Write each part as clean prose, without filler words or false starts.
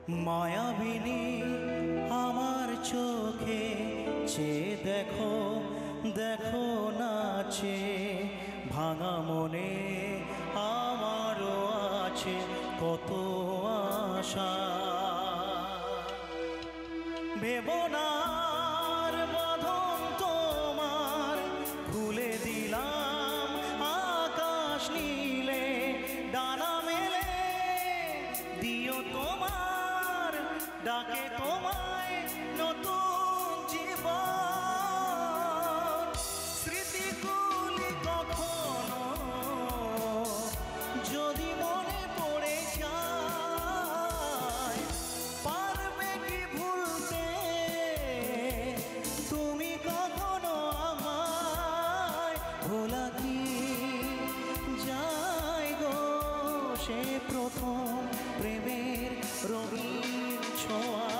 মায়াবিনী আমার চোখে চেয়ে দেখো, দেখো নাচে ভাঙা মনে আমারও আছে কত আশা। ভেবনার বাঁধন তোমার খুলে দিলাম আকাশ নীলে, ডানা মেলে দিও তোমার ডাকে তোমায় নতুন জীবন। স্মৃতিগুলি কখনো যদি মনে পড়ে যায়, পারবে কি ভুলতে তুমি কখনো আমায়? ভোলা কি যায় গো সে প্রথম প্রেমের রঙিন ছোঁয়া।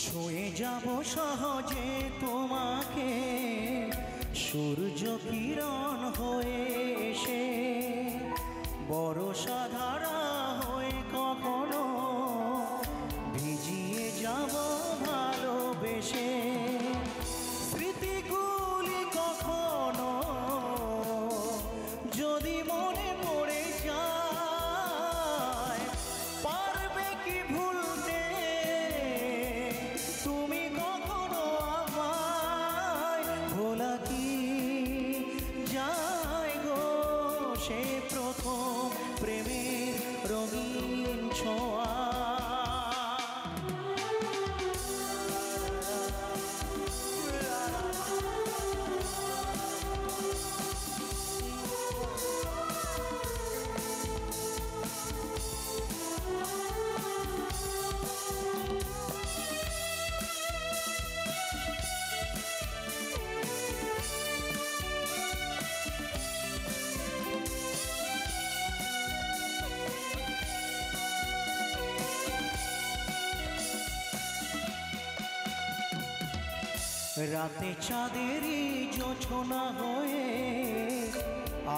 ছুঁয়ে যাব সহজে তোমাকে সূর্য কিরণ হয়ে এসে, বরষা ধারা হয়ে কখনো ভিজিয়ে যাব ভালোবেসে। স্মৃতিগুলি কখনো যদি মনে পড়ে যায়, পারবে কি ভুলতে তুমি কখনো আমায়? ভোলা কি যায় গো সে প্রথম প্রেমের রঙিন ছোঁয়া। রাতে চাঁদেরই জোছনা হয়ে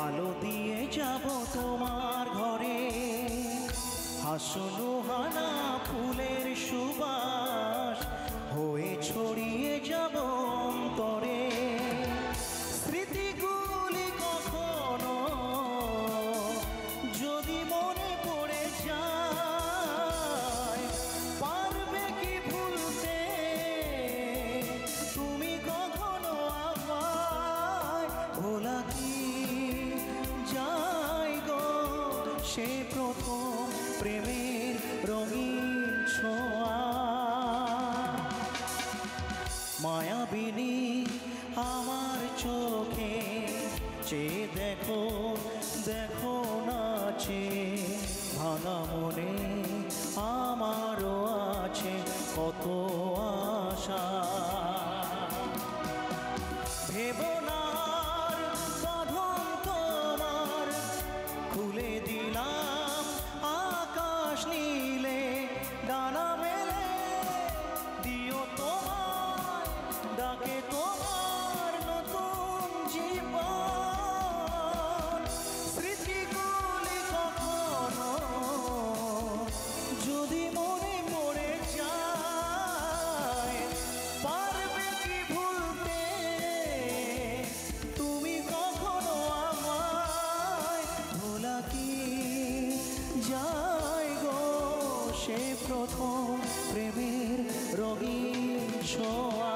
আলো দিয়ে যাব তোমার ঘরে, হাসনো হানা ফুলের সুবাস হয়ে ছড়িয়ে যাব অন্তরে। স্মৃতিগুলি কখনো যদি মনে পড়ে যায়, পারবে কি ভুলতে তুমি কখনো আমায়? ভোলা কি যায় গো সে প্রথম প্রেমের রঙিন ছোঁয়া। মায়াবিনী আমার চোখে চেয়ে দেখো, দেখো নাচে ভাঙা মনে আমারও আছে কত আশা। ভেবনার বাঁধন তোমার খুলে দিলাম আকাশ নীলে, ডানা মেলে দিও তোমায় ডাকে তোমার নতুন জীবন। স্মৃতিগুলি কখনো যদি মনে পড়ে যায়, পারবে কি ভুলতে তুমি কখনো আমায়? ভোলা কি যায় গো সে প্রথম প্রেমের রঙিন ছোঁয়া।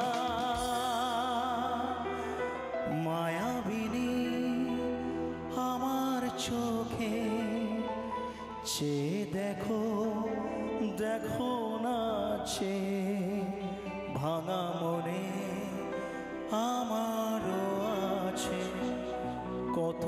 মায়াবিনী আমার চোখে চেয়ে দেখো, দেখো নাচে ভাঙা মনে আমারও আছে কত